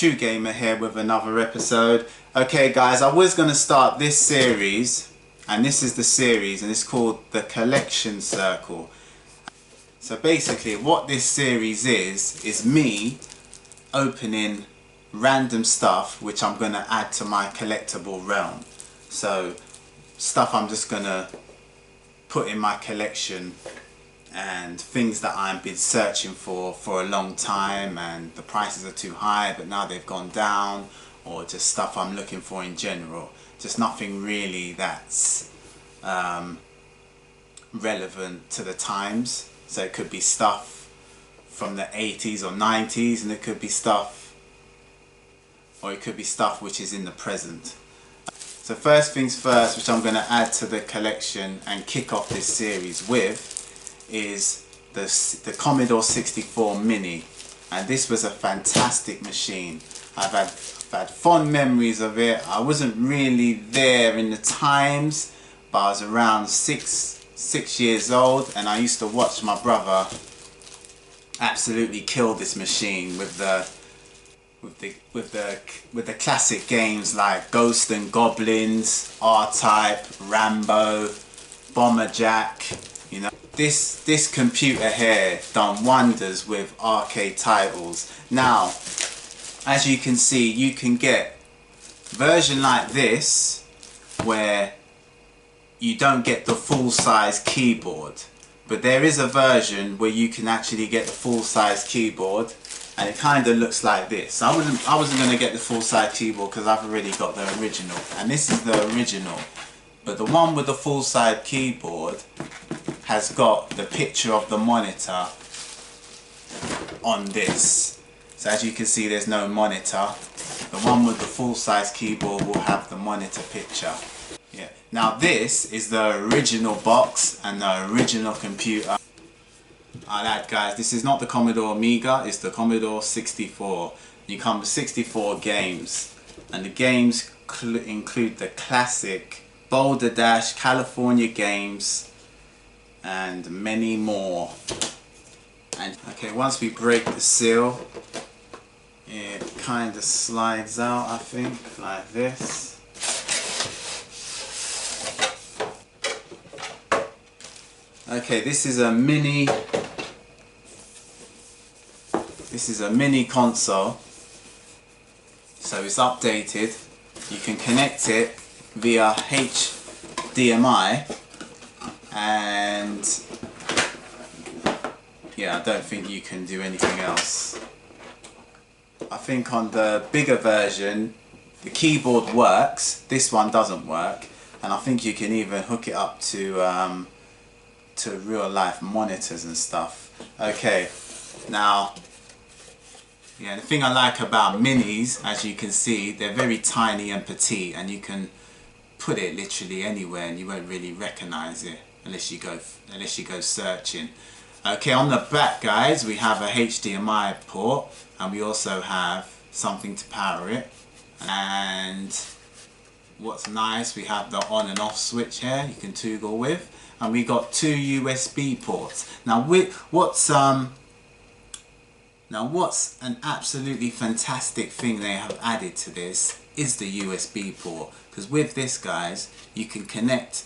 True Gamer here with another episode. Okay guys, I was going to start this series, and this is the series, and it's called the Collection Circle. So basically what this series is me opening random stuff which I'm going to add to my collectible realm. So stuff I'm just going to put in my collection, and things that I've been searching for a long time, and the prices are too high but now they've gone down, or just stuff I'm looking for in general. Just nothing really that's relevant to the times. So it could be stuff from the 80s or 90s, and it could be stuff, or it could be stuff which is in the present. So first things first, which I'm going to add to the collection and kick off this series with, is the Commodore 64 Mini. And this was a fantastic machine. I've had fond memories of it. I wasn't really there in the times, but I was around six years old, and I used to watch my brother absolutely kill this machine with the classic games like Ghosts and Goblins, R-Type, Rambo, Bomber Jack. You know, this computer here done wonders with arcade titles. Now, as you can see, you can get a version like this where you don't get the full-size keyboard, but there is a version where you can actually get the full-size keyboard, and it kind of looks like this. I wasn't going to get the full-size keyboard because I've already got the original, and this is the original. But the one with the full-size keyboard has got the picture of the monitor on this. So as you can see, there's no monitor. The one with the full-size keyboard will have the monitor picture. Yeah. Now this is the original box and the original computer. I'll add, guys, this is not the Commodore Amiga, it's the Commodore 64. You come with 64 games, and the games include the classic Boulder Dash, California Games, and many more. And okay, once we break the seal, it kind of slides out, I think, like this. Okay, this is a mini console, so it's updated. You can connect it via HDMI, and yeah, I don't think you can do anything else. I think on the bigger version the keyboard works, this one doesn't work, and I think you can even hook it up to real life monitors and stuff. Okay, now, yeah, the thing I like about minis, as you can see, they're very tiny and petite, and you can put it literally anywhere and you won't really recognize it unless you go searching. Okay, on the back, guys, we have a HDMI port, and we also have something to power it. And what's nice, we have the on and off switch here you can toggle with, and we got two USB ports. Now what's an absolutely fantastic thing they have added to this is the USB port, because with this, guys, you can connect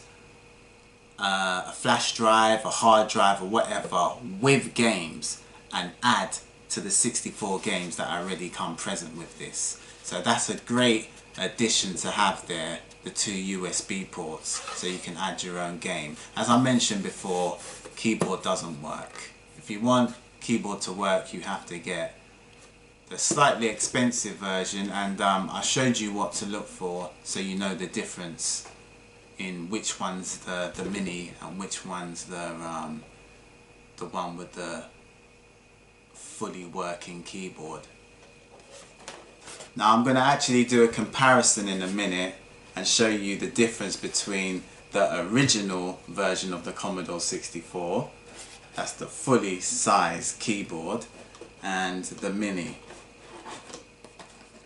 a flash drive, a hard drive, or whatever with games, and add to the 64 games that already come present with this. So that's a great addition to have there, the two USB ports, so you can add your own game. As I mentioned before, keyboard doesn't work. If you want keyboard to work, you have to get the slightly expensive version, and I showed you what to look for so you know the difference in which one's the mini and which one's the one with the fully working keyboard. Now I'm going to actually do a comparison in a minute and show you the difference between the original version of the Commodore 64, that's the fully sized keyboard, and the mini.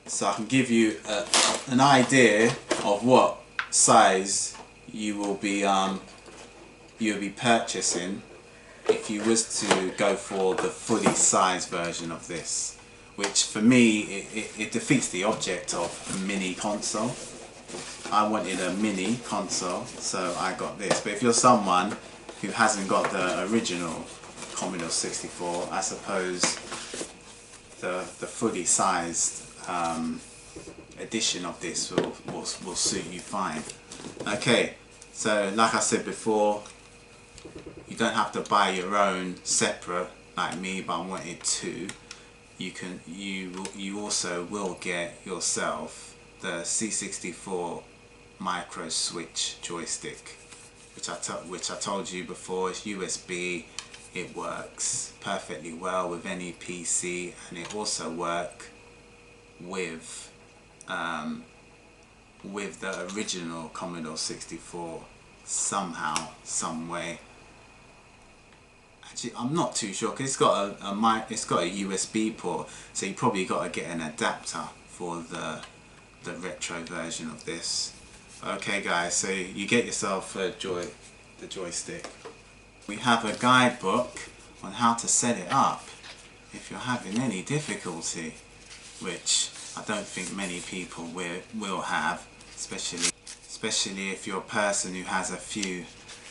So I can give you an idea of what size you will be purchasing if you was to go for the fully sized version of this. which for me it defeats the object of a mini console. I wanted a mini console, so I got this. But if you're someone who hasn't got the original Commodore 64, I suppose the fully sized edition of this will suit you fine. Okay, so like I said before, you don't have to buy your own separate like me, but I wanted two. You also will get yourself the C64 micro switch joystick, which I told you before. It's USB. It works perfectly well with any PC, and it also works with the original Commodore 64 somehow, some way. Actually, I'm not too sure because it's got a USB port, so you probably got to get an adapter for the retro version of this. Okay guys, so you get yourself the joystick. We have a guidebook on how to set it up if you're having any difficulty, which I don't think many people will have, especially if you're a person who has a few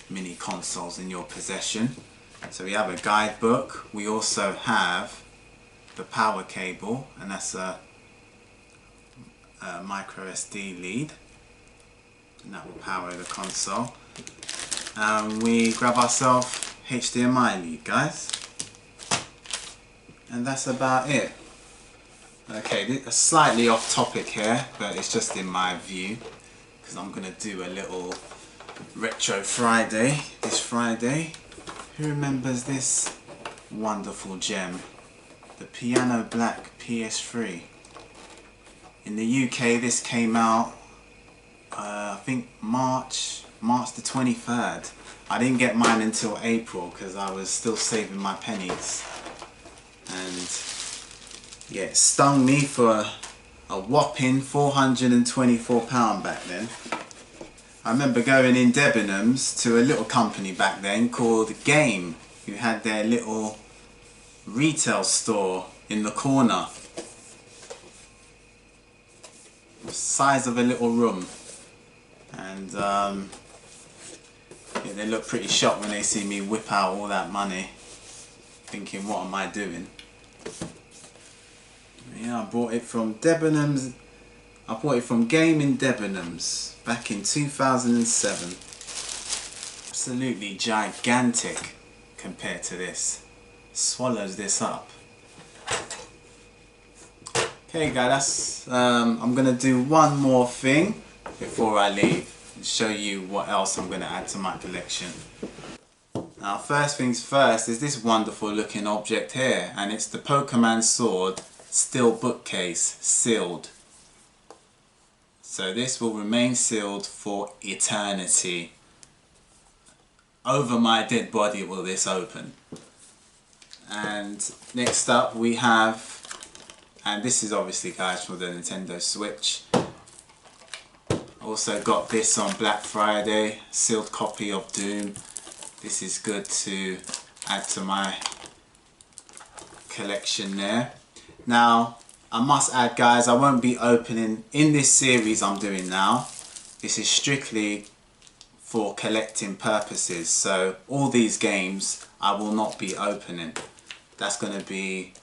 mini consoles in your possession. So we have a guidebook. We also have the power cable, and that's a micro SD lead, and that will power the console. And we grab ourselves HDMI lead, guys, and that's about it. Okay, slightly off topic here, but it's just in my view, because I'm gonna do a little Retro Friday this Friday. Who remembers this wonderful gem, the Piano Black PS3? In the UK this came out I think March the 23rd. I didn't get mine until April because I was still saving my pennies, and yeah, it stung me for a whopping £424 back then. I remember going in Debenhams to a little company back then called Game, who had their little retail store in the corner, the size of a little room, and yeah, they look pretty shocked when they see me whip out all that money, thinking what am I doing. Yeah, I bought it from Debenhams. I bought it from Game in Debenhams back in 2007. Absolutely gigantic compared to this. Swallows this up. Okay guys, I'm going to do one more thing before I leave and show you what else I'm going to add to my collection. Now first things first is this wonderful looking object here, and it's the Pokemon Sword steel bookcase, sealed. So this will remain sealed for eternity. Over my dead body will this open. And next up we have, and this is obviously guys for the Nintendo Switch. Also got this on Black Friday, sealed copy of Doom. This is good to add to my collection there. Now I must add guys, I won't be opening in this series I'm doing now. This is strictly for collecting purposes, so all these games I will not be opening. That's going to be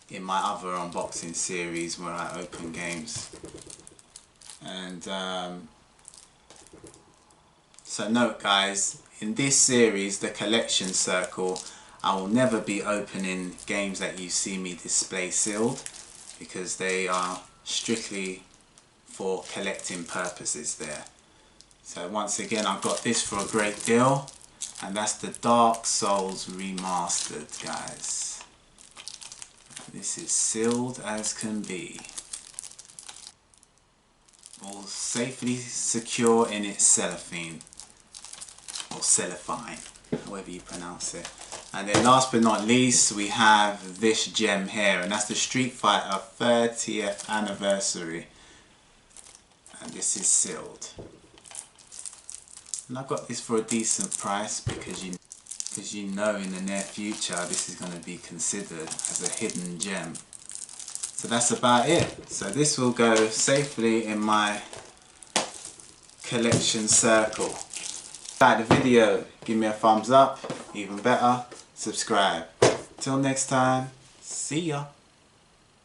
in my other unboxing series where I open games. And so note guys, in this series, the collection circle, I will never be opening games that you see me display sealed, because they are strictly for collecting purposes there. So once again, I've got this for a great deal, and that's the Dark Souls Remastered, guys. This is sealed as can be. All safely secure in its cellophane, or cellophane, however you pronounce it. And then last but not least, we have this gem here, and that's the Street Fighter 30th anniversary. And this is sealed. And I got this for a decent price because you know in the near future this is going to be considered as a hidden gem. So that's about it. So this will go safely in my collection circle. Like the video, give me a thumbs up, even better, subscribe. Till next time, see ya.